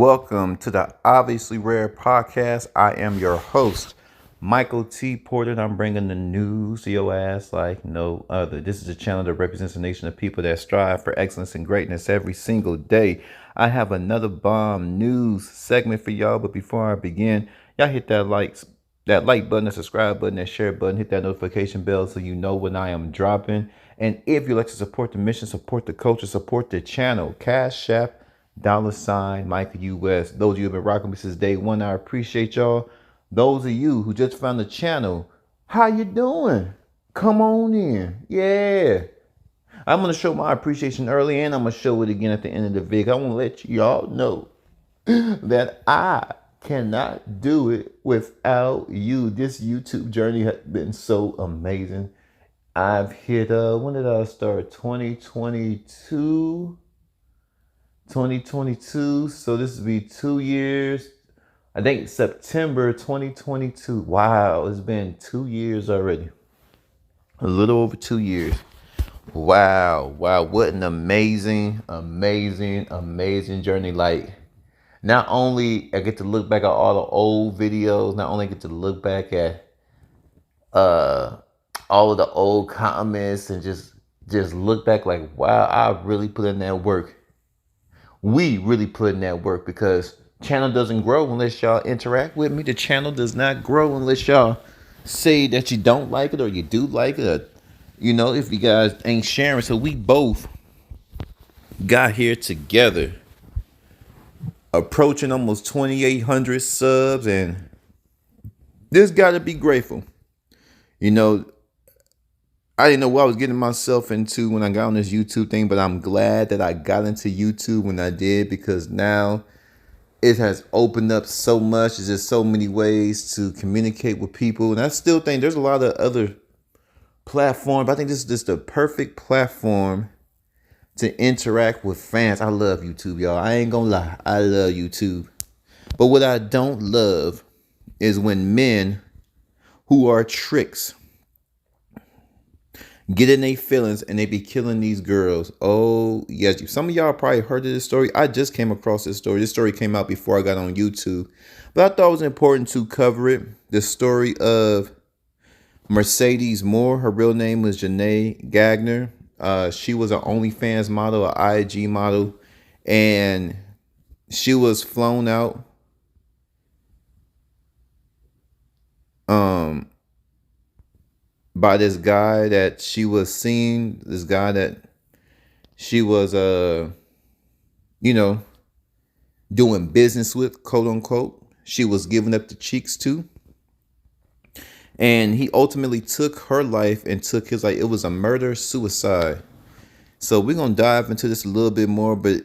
Welcome to the Obviously Rare podcast. I am your host, Michael T. Porter, and I'm bringing the news to your ass like no other. This is a channel that represents a nation of people that strive for excellence and greatness every single day. I have another bomb news segment for y'all, but before I begin, y'all hit that like button, that subscribe button, that share button, hit that notification bell so you know when I am dropping. And if you like to support the mission, support the culture, support the channel, Cash App, $ Micah US. Those of you who have been rocking me since day one, I appreciate y'all. Those of you who just found the channel, how you doing? Come on in. Yeah. I'm going to show my appreciation early and I'm going to show it again at the end of the video. I want to let y'all know that I cannot do it without you. This YouTube journey has been so amazing. I've hit, when did I start? 2022. So this will be 2 years. I think September 2022. Wow, it's been 2 years already. A little over 2 years. Wow, what an amazing journey. Like, not only I get to look back at all the old videos, not only get to look back at all of the old comments and just look back like, wow, I really put in that work. We really put in that work, because channel doesn't grow unless y'all interact with me. The channel does not grow unless y'all say that you don't like it or you do like it, or, if you guys ain't sharing. So we both got here together, approaching almost 2,800 subs, and this got to be grateful. I didn't know what I was getting myself into when I got on this YouTube thing, but I'm glad that I got into YouTube when I did, because now it has opened up so much. There's just so many ways to communicate with people. And I still think there's a lot of other platforms, but I think this is just the perfect platform to interact with fans. I love YouTube, y'all. I ain't gonna lie. I love YouTube. But what I don't love is when men who are tricks get in their feelings and they be killing these girls. Oh, yes. Some of y'all probably heard of this story. I just came across this story. This story came out before I got on YouTube, but I thought it was important to cover it. The story of Mercedes Moore. Her real name was Janae Gagner. She was an OnlyFans model, an IG model, and she was flown out by this guy that she was seeing, this guy that she was doing business with, quote unquote. She was giving up the cheeks to. And he ultimately took her life and took his life. It was a murder suicide. So we're gonna dive into this a little bit more, but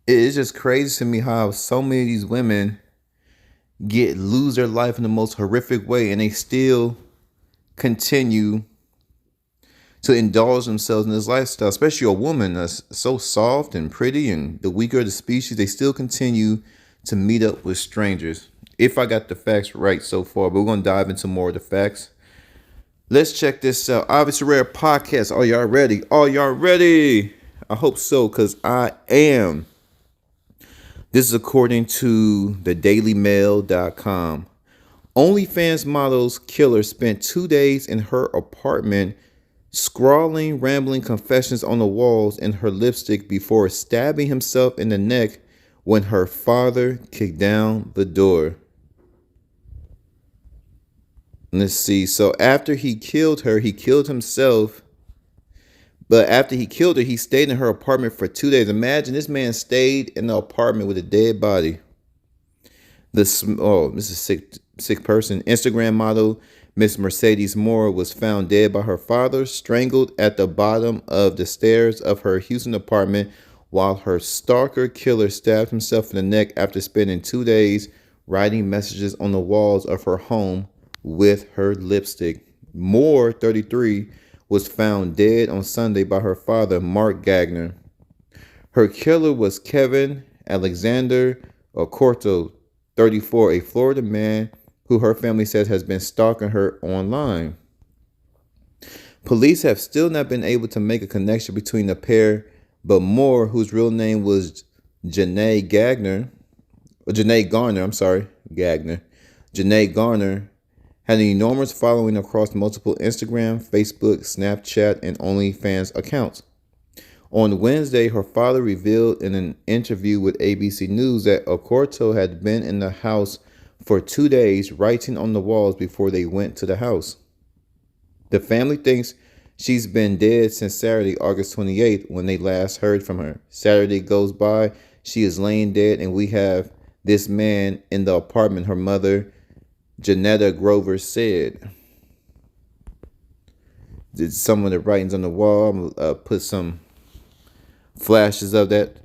it's just crazy to me how so many of these women lose their life in the most horrific way, and they still continue to indulge themselves in this lifestyle. Especially a woman that's so soft and pretty and the weaker of the species, they still continue to meet up with strangers. If I got the facts right so far, but we're going to dive into more of the facts. Let's check this out. Obviously Rare podcast. Are y'all ready? I hope so, because I am. This is according to thedailymail.com. OnlyFans model's killer spent 2 days in her apartment scrawling rambling confessions on the walls in her lipstick before stabbing himself in the neck when her father kicked down the door. Let's see. So after he killed her, he killed himself. But after he killed her, he stayed in her apartment for 2 days. Imagine this man stayed in the apartment with a dead body. This is a sick person. Instagram model Miss Mercedes Moore was found dead by her father, strangled at the bottom of the stairs of her Houston apartment, while her stalker killer stabbed himself in the neck after spending 2 days writing messages on the walls of her home with her lipstick. Moore, 33, was found dead on Sunday by her father, Mark Gagner. Her killer was Kevin Alexander Ocorto, 34, a Florida man who her family says has been stalking her online. Police have still not been able to make a connection between the pair, but Moore, whose real name was Janae Gagner, Janae Garner, I'm sorry, Gagner. Janae Garner had an enormous following across multiple Instagram, Facebook, Snapchat, and OnlyFans accounts. On Wednesday, her father revealed in an interview with ABC News that Okorto had been in the house for 2 days writing on the walls before they went to the house. The family thinks she's been dead since Saturday, August 28th, when they last heard from her. Saturday goes by, she is laying dead, and we have this man in the apartment, her mother, Janetta Grover, said. Did some of the writings on the wall. I'm going to put some flashes of that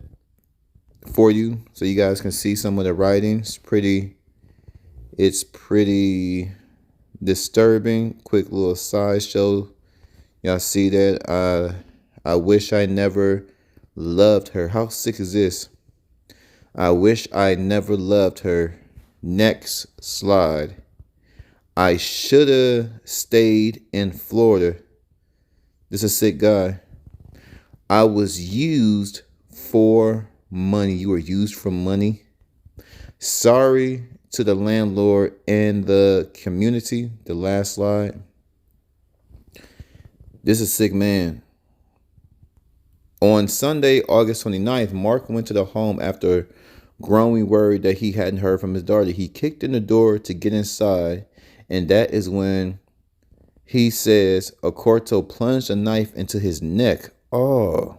for you so you guys can see some of the writing. It's pretty disturbing. Quick little sideshow. Y'all see that? I wish I never loved her. How sick is this? I wish I never loved her. Next slide. I should have stayed in Florida. This is a sick guy. I was used for money. You were used for money. Sorry to the landlord and the community. The last slide. This is a sick man. On Sunday, August 29th, Mark went to the home after growing worried that he hadn't heard from his daughter. He kicked in the door to get inside, and that is when he says Okorto plunged a knife into his neck. Oh.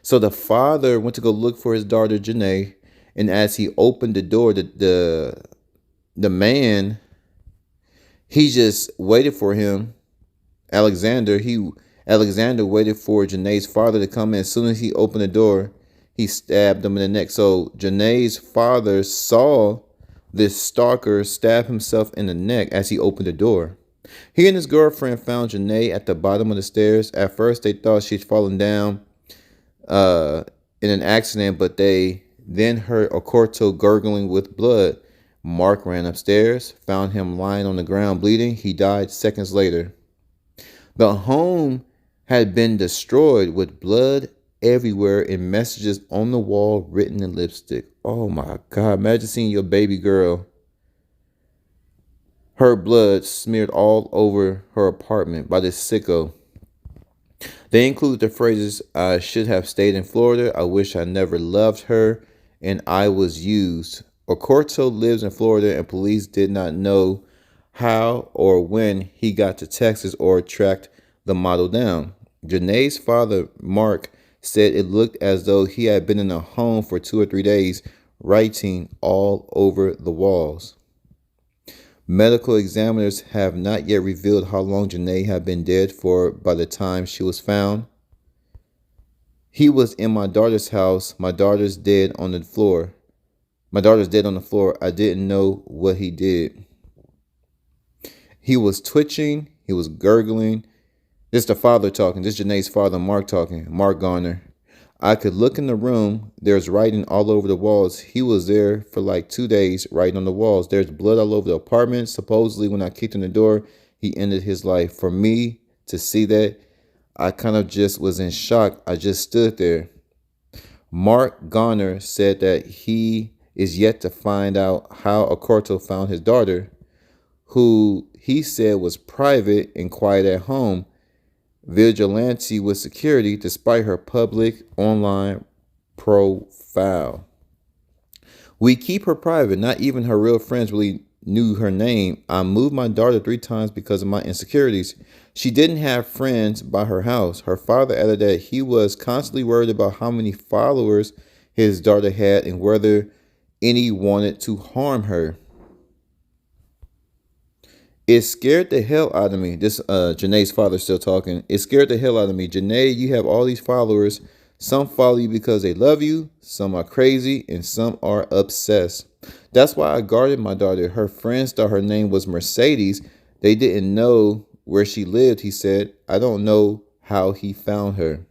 So the father went to go look for his daughter, Janae, and as he opened the door, the man, he just waited for him. Alexander waited for Janae's father to come in. As soon as he opened the door, he stabbed him in the neck. So Janae's father saw this stalker stab himself in the neck as he opened the door. He and his girlfriend found Janae at the bottom of the stairs. At first, they thought she'd fallen down in an accident, but they then heard Okorto gurgling with blood. Mark ran upstairs, found him lying on the ground bleeding. He died seconds later. The home had been destroyed with blood everywhere and messages on the wall written in lipstick. Oh my God, imagine seeing your baby girl, her blood smeared all over her apartment by this sicko. They include the phrases, I should have stayed in Florida, I wish I never loved her, and I was used. Okorto lives in Florida and police did not know how or when he got to Texas or tracked the model down. Janae's father, Mark, said it looked as though he had been in a home for 2 or 3 days, writing all over the walls. Medical examiners have not yet revealed how long Janae had been dead for by the time she was found. He was in my daughter's house. My daughter's dead on the floor. I didn't know what he did. He was twitching. He was gurgling. This is the father talking. This is Janae's father, Mark, talking. Mark Garner. I could look in the room. There's writing all over the walls. He was there for like 2 days writing on the walls. There's blood all over the apartment. Supposedly, when I kicked in the door, he ended his life. For me to see that, I kind of just was in shock. I just stood there. Mark Garner said that he is yet to find out how Okorto found his daughter, who he said was private and quiet at home, vigilante with security despite her public online profile. We keep her private. Not even her real friends really knew her name. I moved my daughter 3 times because of my insecurities. She didn't have friends by her house. Her father added that he was constantly worried about how many followers his daughter had and whether any wanted to harm her. It scared the hell out of me. This Janae's father still talking. It scared the hell out of me. Janae, you have all these followers. Some follow you because they love you. Some are crazy and some are obsessed. That's why I guarded my daughter. Her friends thought her name was Mercedes. They didn't know where she lived, he said. I don't know how he found her.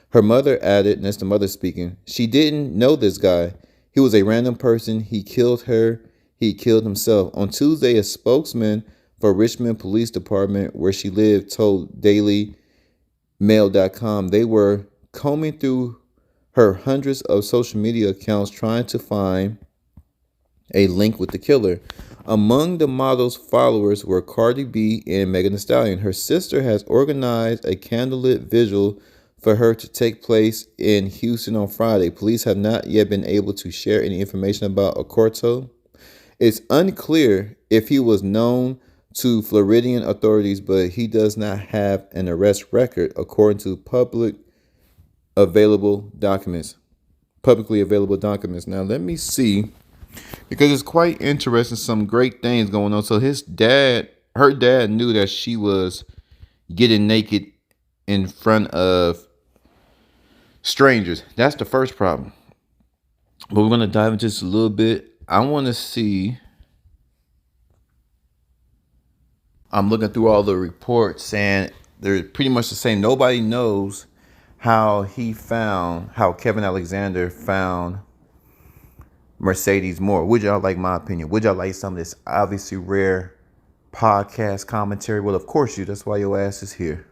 Her mother added, and that's the mother speaking, she didn't know this guy. He was a random person. He killed her. He killed himself. On Tuesday, a spokesman for Richmond Police Department, where she lived, told DailyMail.com they were combing through her hundreds of social media accounts trying to find a link with the killer. Among the model's followers were Cardi B and Megan Thee Stallion. Her sister has organized a candlelit vigil for her to take place in Houston on Friday. Police have not yet been able to share any information about Ocorto. It's unclear if he was known to Floridian authorities, but he does not have an arrest record, according to available documents. Publicly available documents. Now let me see, because it's quite interesting. Some great things going on. So her dad knew that she was getting naked in front of strangers. That's the first problem. But we're gonna dive into this a little bit. I want to see. I'm looking through all the reports, and they're pretty much the same. Nobody knows how Kevin Alexander found Mercedes Moore. Would y'all like my opinion? Would y'all like some of this obviously rare podcast commentary? Well, of course you. That's why your ass is here.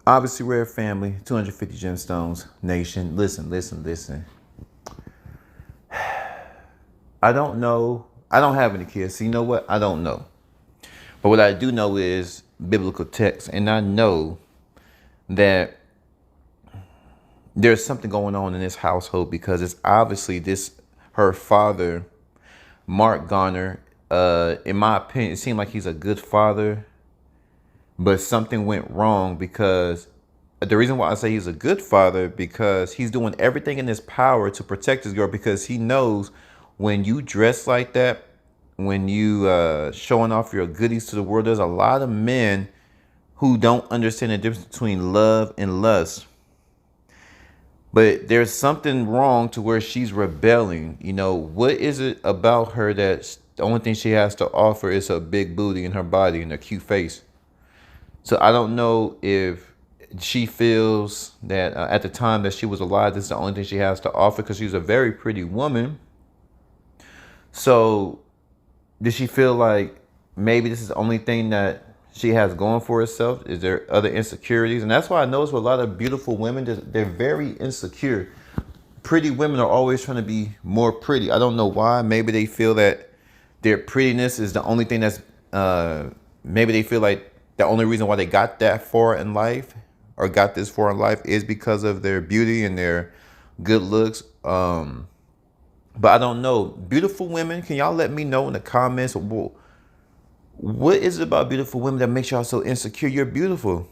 Obviously rare family, 250 gemstones nation. Listen. I don't know. I don't have any kids. So you know what? I don't know. But what I do know is biblical text. And I know that there's something going on in this household, because it's obviously her father, Mark Garner. In my opinion, it seemed like he's a good father, but something went wrong, because the reason why I say he's a good father, because he's doing everything in his power to protect his girl, because he knows when you dress like that, when you showing off your goodies to the world, there's a lot of men who don't understand the difference between love and lust. But there's something wrong to where she's rebelling. You know, what is it about her that the only thing she has to offer is her big booty and her body and her cute face? So I don't know if she feels that at the time that she was alive, this is the only thing she has to offer, because she's a very pretty woman. So does she feel like maybe this is the only thing that she has going for herself? Is there other insecurities? And that's why I notice with a lot of beautiful women, they're very insecure. Pretty women are always trying to be more pretty. I don't know why. Maybe they feel that their prettiness is the only thing that's, maybe they feel like the only reason why they got that far in life, or got this far in life, is because of their beauty and their good looks. But I don't know. Beautiful women, can y'all let me know in the comments? What is it about beautiful women that makes y'all so insecure? You're beautiful.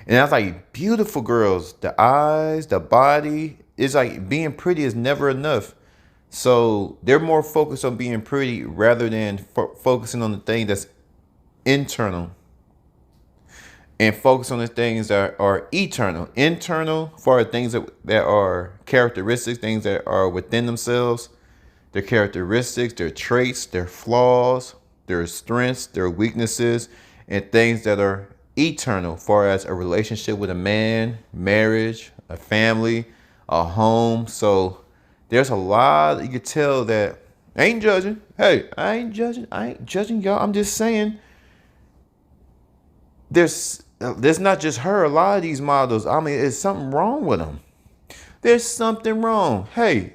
And that's like beautiful girls. The eyes, the body. It's like being pretty is never enough. So they're more focused on being pretty rather than focusing on the thing that's internal. And focus on the things that are eternal. Internal for things that are characteristics, things that are within themselves. Their characteristics, their traits, their flaws, their strengths, their weaknesses, and things that are eternal, far as a relationship with a man, marriage, a family, a home. So there's a lot you could tell that. I ain't judging. Hey, I ain't judging y'all. I'm just saying there's not just her. A lot of these models, I mean, there's something wrong with them. There's something wrong. Hey,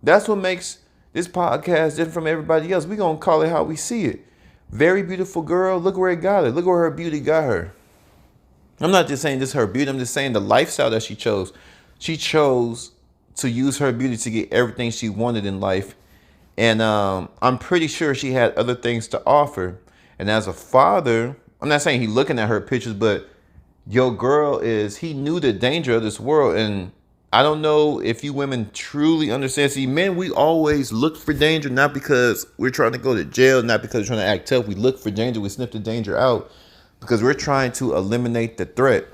that's what makes this podcast different from everybody else. We're going to call it how we see it. Very beautiful girl. Look where it got her. Look where her beauty got her. I'm not just saying this is her beauty. I'm just saying the lifestyle that she chose. She chose to use her beauty to get everything she wanted in life. And I'm pretty sure she had other things to offer. And as a father, I'm not saying he looking at her pictures, but your girl he knew the danger of this world. And I don't know if you women truly understand. See, men, we always look for danger, not because we're trying to go to jail, not because we're trying to act tough. We look for danger. We sniff the danger out because we're trying to eliminate the threat.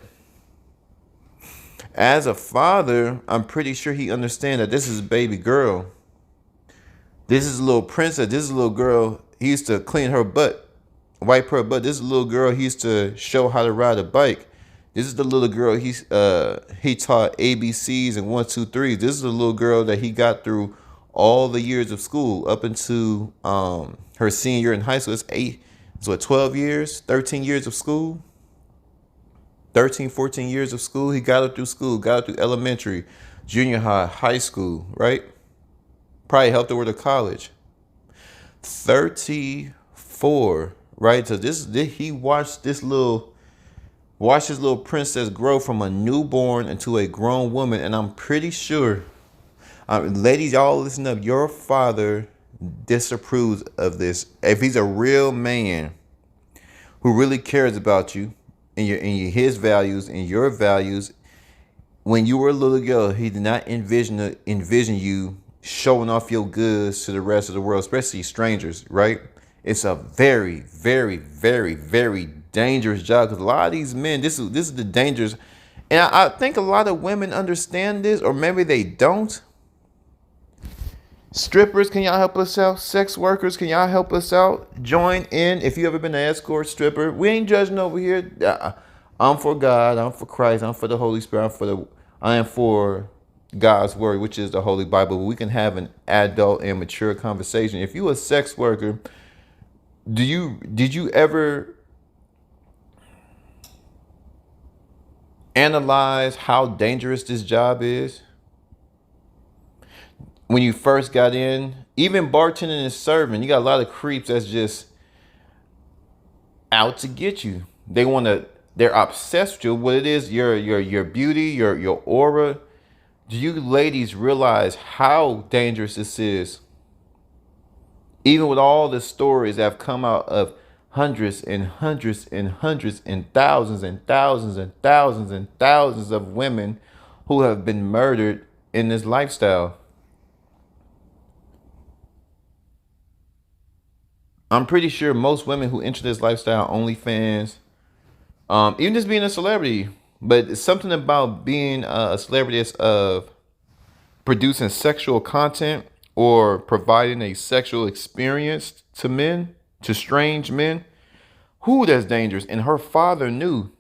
As a father, I'm pretty sure he understands that this is a baby girl. This is a little princess. This is a little girl. He used to clean her butt, wipe her butt. This is a little girl he used to show how to ride a bike. This is the little girl he taught ABCs and 1, 2, 3. This is the little girl that he got through all the years of school up into her senior year in high school. It's 12 years, 13 years of school. 13, 14 years of school. He got her through school, got her through elementary, junior high, high school, right? Probably helped her with her college. 34, right? So he watched his little princess grow from a newborn into a grown woman, and I'm pretty sure, ladies, y'all listen up. Your father disapproves of this. If he's a real man who really cares about you and his values and your values, when you were a little girl, he did not envision you showing off your goods to the rest of the world, especially strangers, right? It's a very, very, very, very dangerous job because a lot of these men, this is the dangers, and I think a lot of women understand this, or maybe they don't. Strippers, can y'all help us out? Sex workers, can y'all help us out? Join in if you ever been an escort stripper. We ain't judging over here. I'm for God. I'm for Christ. I'm for the Holy Spirit. I am for God's word, which is the Holy Bible. We can have an adult and mature conversation. If you a sex worker, did you ever analyze how dangerous this job is? When you first got in, even bartending and serving, you got a lot of creeps that's just out to get you. They're obsessed with you. What it is, your beauty, your aura. Do you ladies realize how dangerous this is? Even with all the stories that have come out of hundreds and hundreds and hundreds and thousands and thousands and thousands and thousands of women who have been murdered in this lifestyle. I'm pretty sure most women who enter this lifestyle, OnlyFans, even just being a celebrity, but it's something about being a celebrity that's of producing sexual content or providing a sexual experience to men, to strange men. Who that's dangerous. And her father knew.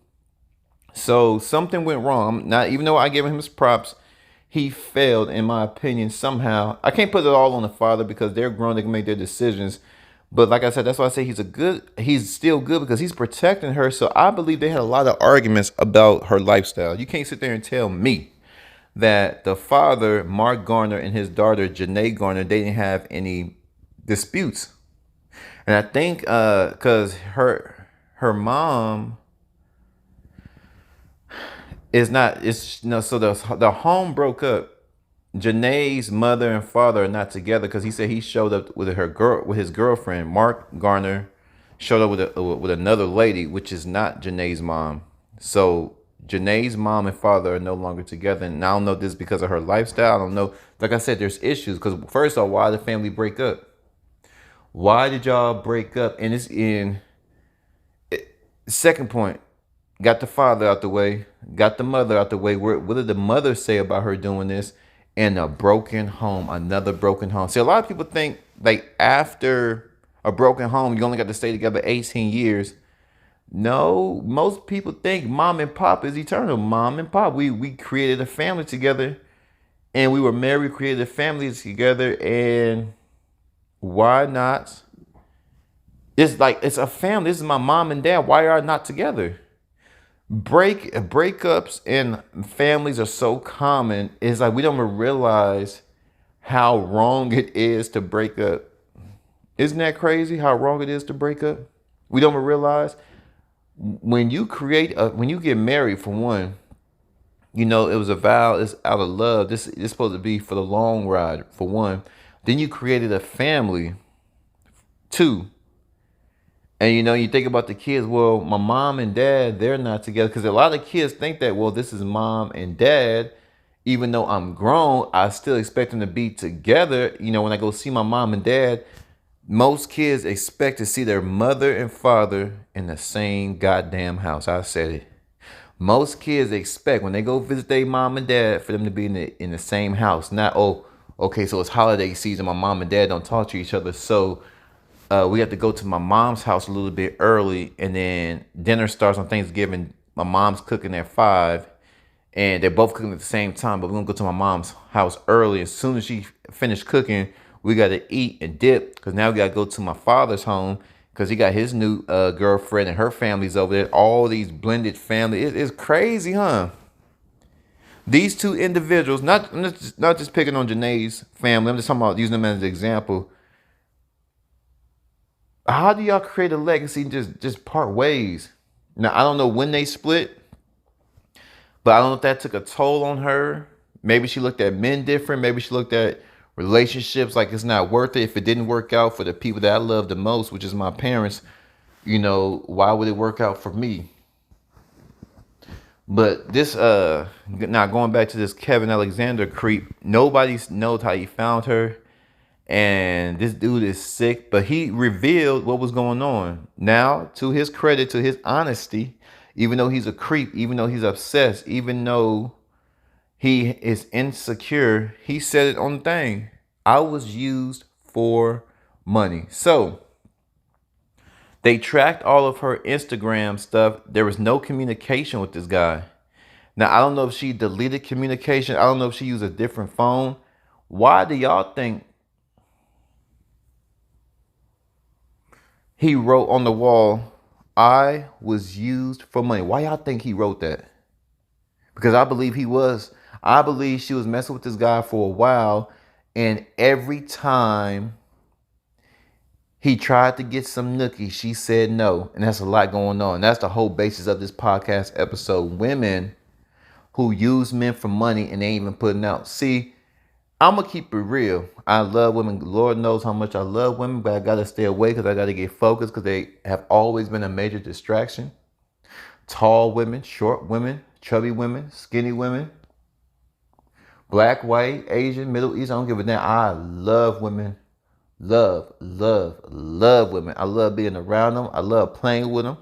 So something went wrong. Not even though I gave him his props, he failed in my opinion somehow. I can't put it all on the father because they're grown, they can make their decisions. But like I said, that's why I say he's still good because he's protecting her. So I believe they had a lot of arguments about her lifestyle. You can't sit there and tell me that the father, Mark Garner, and his daughter, Janae Garner, they didn't have any disputes. And I think because her mom is not, it's so the home broke up. Janae's mother and father are not together because he said he showed up with his girlfriend. Mark Garner showed up with another lady, which is not Janae's mom. So Janae's mom and father are no longer together. And I don't know if this is because of her lifestyle. I don't know. Like I said, there's issues because first of all, why did the family break up? Why did y'all break up? And it's in second point. Got the father out the way. Got the mother out the way. What did the mother say about her doing this? And a broken home, another broken home. See, a lot of people think like after a broken home, you only got to stay together 18 years. No, most people think mom and pop is eternal. Mom and pop, we created a family together, and we were married, created a family together, and why not? It's like it's a family. This is my mom and dad. Why are not together? Breakups in families are so common. It's like we don't even realize how wrong it is to break up. Isn't that crazy how wrong it is to break up? We don't even realize when you get married, for one, it was a vow, it's out of love. This is supposed to be for the long ride, for one. Then you created a family, two. And you think about the kids. Well, my mom and dad, they're not together. Because a lot of kids think that, well, this is mom and dad. Even though I'm grown, I still expect them to be together. When I go see my mom and dad, most kids expect to see their mother and father in the same goddamn house. I said it. Most kids expect when they go visit their mom and dad for them to be in the same house. Not, oh, okay, so it's holiday season. My mom and dad don't talk to each other. So we have to go to my mom's house a little bit early, and then dinner starts on Thanksgiving. My mom's cooking at 5, and they're both cooking at the same time, but we're going to go to my mom's house early. As soon as she finished cooking, we got to eat and dip, because now we got to go to my father's home, because he got his new girlfriend and her family's over there. All these blended family. It's crazy, huh? These two individuals, not just picking on Janae's family. I'm just talking about using them as an example. How do y'all create a legacy and just part ways? Now I don't know when they split, but I don't know if that took a toll on her. Maybe she looked at men different. Maybe she looked at relationships like it's not worth it. If it didn't work out for the people that I love the most, which is my parents, why would it work out for me? But this now going back to this Kevin Alexander creep, nobody knows how he found her. And this dude is sick, but he revealed what was going on. Now, to his credit, to his honesty, even though he's a creep, even though he's obsessed, even though he is insecure, he said it on the thing. I was used for money. So they tracked all of her Instagram stuff. There was no communication with this guy. Now, I don't know if she deleted communication. I don't know if she used a different phone. Why do y'all think he wrote on the wall, I was used for money? Why y'all think he wrote that? Because I believe he was. I believe she was messing with this guy for a while. And every time he tried to get some nookie, she said no. And that's a lot going on. That's the whole basis of this podcast episode. Women who use men for money and they ain't even putting out. See, I'm going to keep it real. I love women. Lord knows how much I love women, but I got to stay away because I got to get focused because they have always been a major distraction. Tall women, short women, chubby women, skinny women, black, white, Asian, Middle East. I don't give a damn. I love women. Love women. I love being around them. I love playing with them.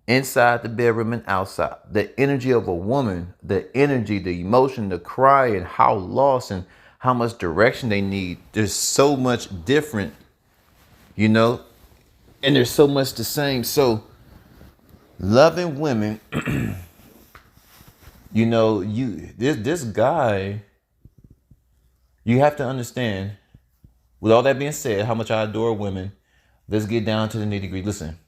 Inside the bedroom and outside. The energy of a woman, the energy, the emotion, the cry, and how lost and how much direction they need. There's so much different, and there's so much the same. So loving women, this guy, you have to understand, with all that being said, how much I adore women. Let's get down to the nitty gritty. Listen.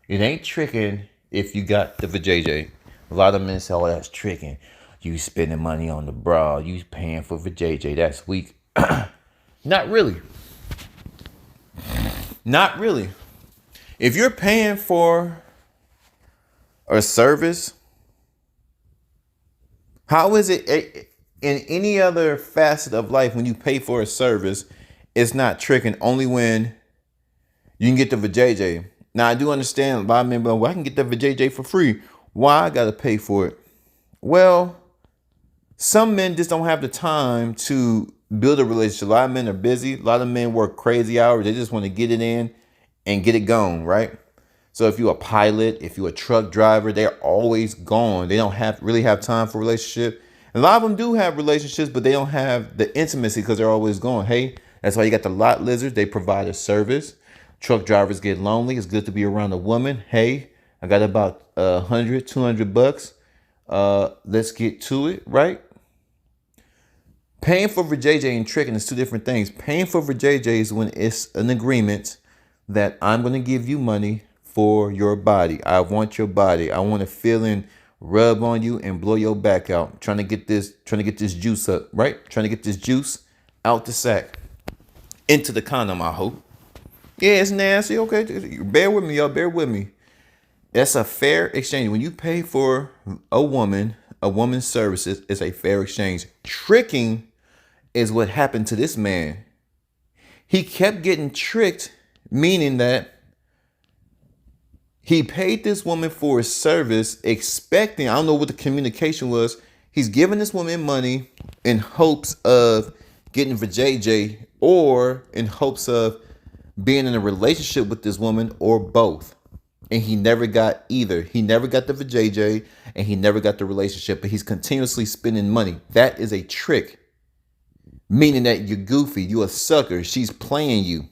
It ain't tricking if you got the vajayjay. A lot of men say, oh, that's tricking. You spending money on the bra. You paying for vajayjay. That's weak. Not really. Not really. If you're paying for a service, how is it in any other facet of life when you pay for a service, it's not tricking only when you can get the vajayjay. Now, I do understand a lot of men, but I can get the vajayjay for free. Why I got to pay for it? Well, some men just don't have the time to build a relationship. A lot of men are busy. A lot of men work crazy hours. They just want to get it in and get it gone, right? So if you're a pilot, if you're a truck driver, they're always gone. They don't really have time for a relationship. And a lot of them do have relationships, but they don't have the intimacy because they're always gone. Hey, that's why you got the lot lizards. They provide a service. Truck drivers get lonely. It's good to be around a woman. Hey, I got about 100, 200 bucks. Let's get to it, right? Paying for vajayjay and tricking is two different things. Paying for vajayjay is when it's an agreement that I'm going to give you money for your body. I want your body. I want to feel and rub on you and blow your back out. Trying to get this juice up, right? Trying to get this juice out the sack into the condom, I hope. Yeah, it's nasty. Okay, bear with me, y'all. Bear with me. That's a fair exchange. When you pay for a woman's services, it's a fair exchange. Tricking is what happened to this man. He kept getting tricked, meaning that he paid this woman for his service, expecting, I don't know what the communication was. He's giving this woman money in hopes of getting vajayjay or in hopes of being in a relationship with this woman or both. And he never got either. He never got the vajayjay and he never got the relationship, but he's continuously spending money. That is a trick, meaning that you're goofy, you're a sucker. She's playing you.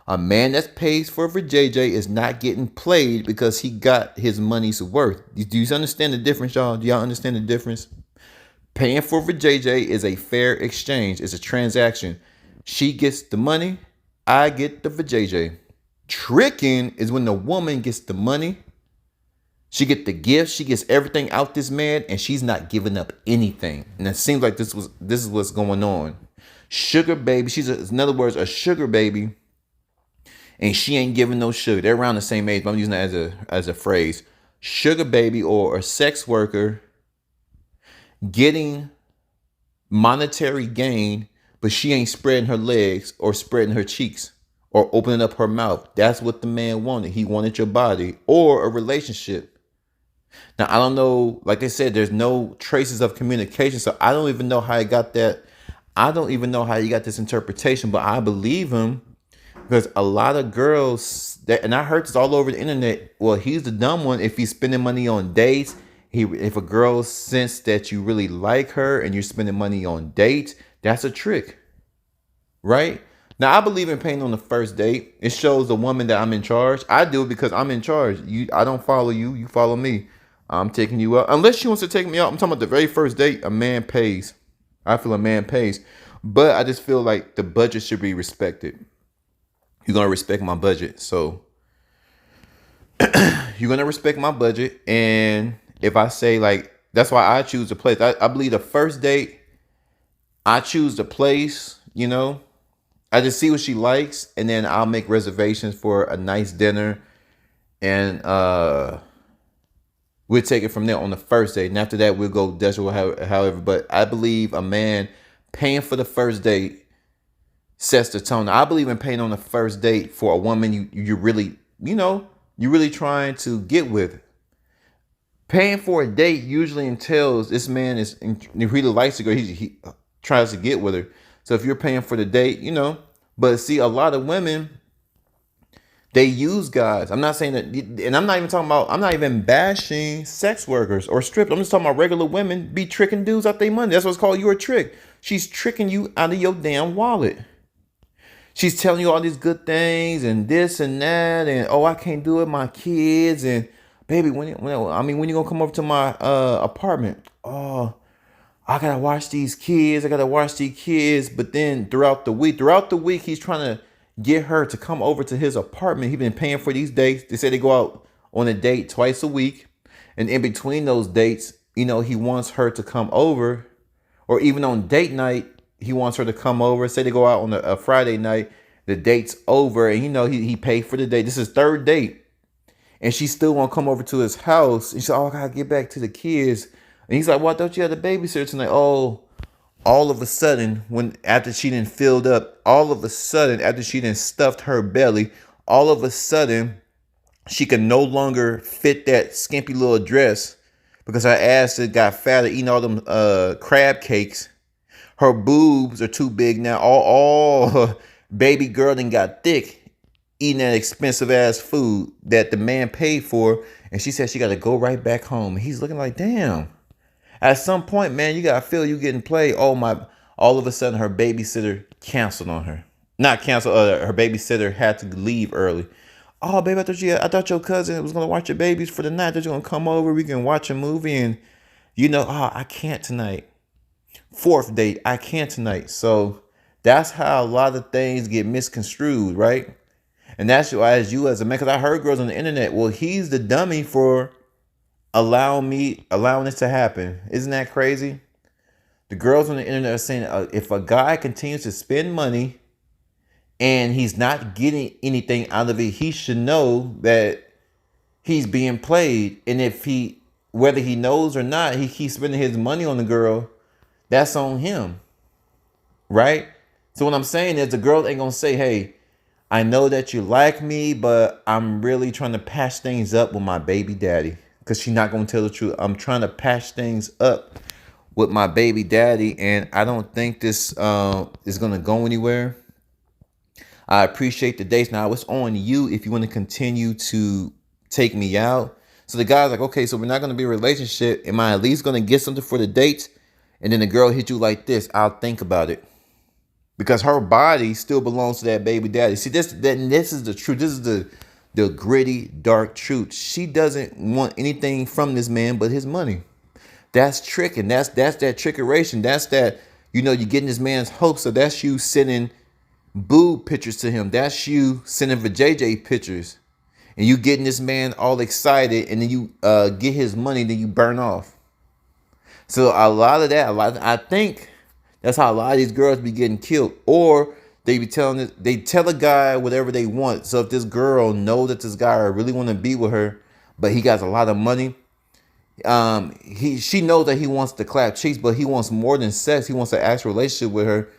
A man that pays for vajayjay is not getting played because he got his money's worth. Do you understand the difference, y'all? Do y'all understand the difference? Paying for vajayjay is a fair exchange. It's a transaction. She gets the money. I get the vajayjay. Tricking is when the woman gets the money, she get the gifts, she gets everything out this man, and she's not giving up anything. And it seems like this is what's going on. Sugar baby, in other words, a sugar baby, and she ain't giving no sugar. They're around the same age, but I'm using that as a phrase. Sugar baby or a sex worker getting monetary gain, but she ain't spreading her legs or spreading her cheeks or opening up her mouth. That's what the man wanted. He wanted your body or a relationship. Now, I don't know, like I said, there's no traces of communication, so I don't even know how he got that. I don't even know how he got this interpretation, but I believe him because a lot of girls, and I heard this all over the internet, well, he's the dumb one if he's spending money on dates. If a girl sense that you really like her and you're spending money on dates, that's a trick, right? Now, I believe in paying on the first date. It shows the woman that I'm in charge. I do it because I'm in charge. I don't follow you. You follow me. I'm taking you out. Unless she wants to take me out. I'm talking about the very first date. A man pays. I feel a man pays. But I just feel like the budget should be respected. You're going to respect my budget. So you're going to respect my budget. And if I say like, that's why I choose the place. I believe the first date, I choose the place, you know. I just see what she likes. And then I'll make reservations for a nice dinner. And we'll take it from there on the first date. And after that, we'll go desperate, however. But I believe a man paying for the first date sets the tone. I believe in paying on the first date for a woman you really, you're really trying to get with. Paying for a date usually entails this man if he really likes the girl, he tries to get with her. So if you're paying for the date, but see, a lot of women, they use guys. I'm not saying that, and I'm not even bashing sex workers or strippers. I'm just talking about regular women be tricking dudes out their money. That's what's called you a trick. She's tricking you out of your damn wallet. She's telling you all these good things and this and that, and oh, I can't do it, my kids, and baby, when you gonna come over to my apartment? Oh, I gotta watch these kids. But then throughout the week, he's trying to get her to come over to his apartment. He's been paying for these dates. They say they go out on a date twice a week. And in between those dates, he wants her to come over. Or even on date night, he wants her to come over. Say they go out on a Friday night. The date's over. And he paid for the date. This is third date. And she still won't come over to his house. And she's like, oh, I gotta get back to the kids. And he's like, why don't you have the babysitter tonight? Oh, all of a sudden, after she done filled up, after she done stuffed her belly, all of a sudden, she can no longer fit that skimpy little dress because her ass got fatter eating all them crab cakes. Her boobs are too big now. All her baby girl done got thick eating that expensive ass food that the man paid for. And she said she got to go right back home. And he's looking like, damn. At some point, man, you gotta feel you getting played. Oh my! All of a sudden, her babysitter canceled on her. Not canceled. Her babysitter had to leave early. Oh, baby, I thought your cousin was gonna watch your babies for the night. That you're gonna come over. We can watch a movie, and I can't tonight. Fourth date, I can't tonight. So that's how a lot of things get misconstrued, right? And that's why, as a man, because I heard girls on the internet. Well, he's the dummy for allowing this to happen. Isn't that crazy? The girls on the internet are saying if a guy continues to spend money and he's not getting anything out of it, he should know that he's being played. And whether he knows or not, he keeps spending his money on the girl, that's on him. Right? So what I'm saying is the girl ain't gonna say, hey, I know that you like me, but I'm really trying to patch things up with my baby daddy. Because she's not going to tell the truth. I'm trying to patch things up with my baby daddy. And I don't think this is going to go anywhere. I appreciate the dates. Now, it's on you if you want to continue to take me out. So the guy's like, okay, so we're not going to be a relationship. Am I at least going to get something for the dates? And then the girl hit you like this. I'll think about it. Because her body still belongs to that baby daddy. See, this is the truth. This is the gritty, dark truth. She doesn't want anything from this man but his money. That's tricking. That's that trickeration. That's that, you're getting this man's hopes. So that's you sending boob pictures to him. That's you sending for JJ pictures. And you getting this man all excited, and then you get his money, then you burn off. So a lot of that, I think that's how a lot of these girls be getting killed. Or they be telling it, they tell a guy whatever they want. So if this girl knows that this guy really want to be with her, but he got a lot of money, she knows that he wants to clap cheeks, but he wants more than sex. He wants an actual relationship with her,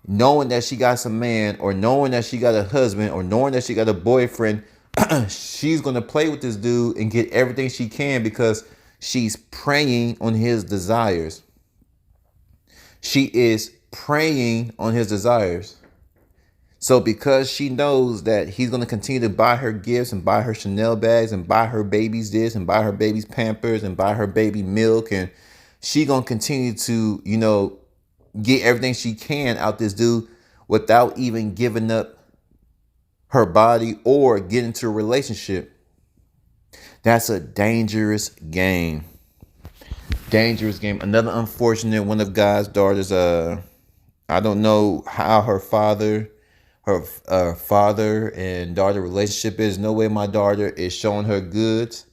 knowing that she got some man, or knowing that she got a husband, or knowing that she got a boyfriend. She's gonna play with this dude and get everything she can because she's preying on his desires. She is preying on his desires. So because she knows that he's going to continue to buy her gifts and buy her Chanel bags and buy her babies this and buy her babies Pampers and buy her baby milk, and she going to continue to, get everything she can out this dude without even giving up her body or getting into a relationship. That's a dangerous game. Dangerous game. Another unfortunate one of God's daughters, I don't know how her father and daughter relationship is. No way my daughter is showing her goods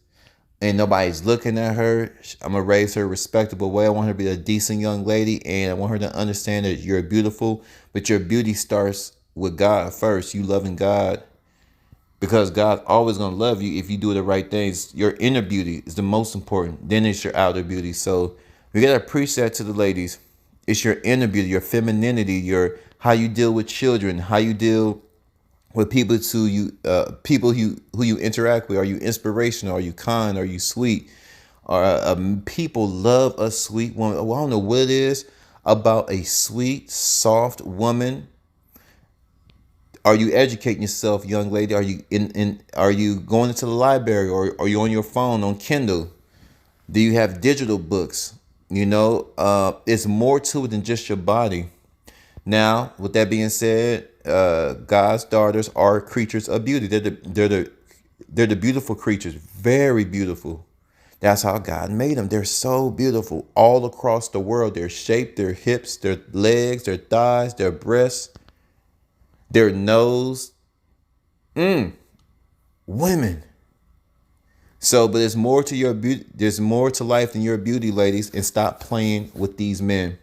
and nobody's looking at her. I'm gonna raise her a respectable way. I want her to be a decent young lady, and I want her to understand that you're beautiful, but your beauty starts with God first. You loving God, because God's always gonna love you if you do the right things. Your inner beauty is the most important. Then it's your outer beauty. So we gotta preach that to the ladies. It's your inner beauty, your femininity, your how you deal with children, how you deal with people who you interact with. Are you inspirational? Are you kind? Are you sweet? People love a sweet woman. Well, I don't know what it is about a sweet, soft woman. Are you educating yourself, young lady? Are you Are you going into the library, or are you on your phone on Kindle? Do you have digital books? It's more to it than just your body. Now, with that being said, God's daughters are creatures of beauty. They're the beautiful creatures, very beautiful. That's how God made them. They're so beautiful all across the world. Their shape, their hips, their legs, their thighs, their breasts, their nose. Women. So, but there's more to your beauty. There's more to life than your beauty, ladies, and stop playing with these men.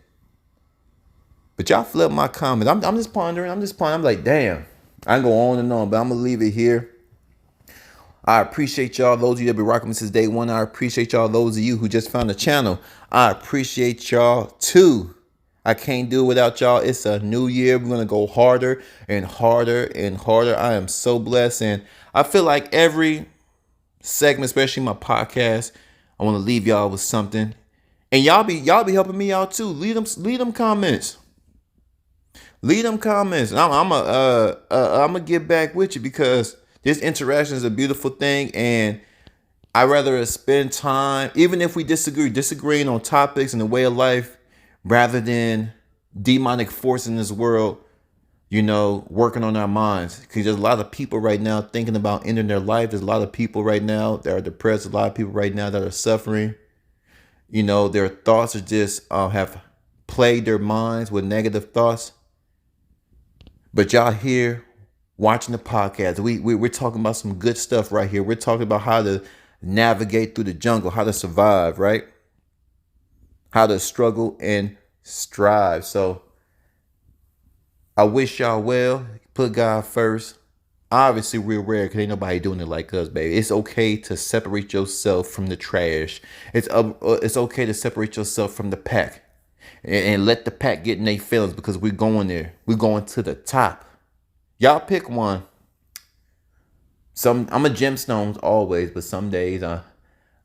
But y'all flip my comments. I'm just pondering. I'm like, damn. I can go on and on, but I'm going to leave it here. I appreciate y'all. Those of you that been rocking me since day one. I appreciate y'all. Those of you who just found the channel. I appreciate y'all too. I can't do it without y'all. It's a new year. We're going to go harder and harder and harder. I am so blessed. And I feel like every segment, especially my podcast, I want to leave y'all with something. And y'all be helping me out too. Leave them comments. Leave them comments. I'm gonna get back with you, because this interaction is a beautiful thing, and I'd rather spend time, even if we disagreeing on topics and the way of life, rather than demonic force in this world, working on our minds. Because there's a lot of people right now thinking about ending their life. There's a lot of people right now that are depressed. A lot of people right now that are suffering. Their thoughts are just have played their minds with negative thoughts. But y'all here watching the podcast, we're talking about some good stuff right here. We're talking about how to navigate through the jungle, how to survive, right? How to struggle and strive. So I wish y'all well. Put God first. Obviously, we're rare because ain't nobody doing it like us, baby. It's okay to separate yourself from the trash. It's okay to separate yourself from the pack. And let the pack get in their feelings, because we're going there. We're going to the top. Y'all pick one. I'm a gemstone always, but some days I'm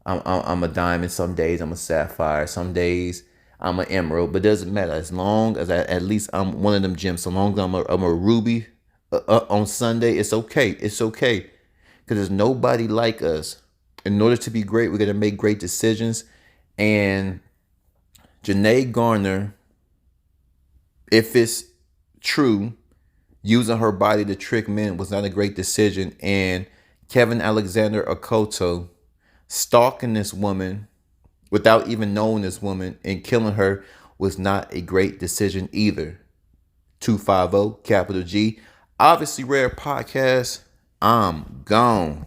a diamond. Some days I'm a sapphire. Some days I'm an emerald. But it doesn't matter, as long as at least I'm one of them gems. So long as I'm a ruby on Sunday, it's okay. It's okay, because there's nobody like us. In order to be great, we're gonna make great decisions. And Janae Garner, if it's true, using her body to trick men was not a great decision. And Kevin Alexander Okoto stalking this woman without even knowing this woman and killing her was not a great decision either. 250, capital G. Obviously Rare Podcast. I'm gone.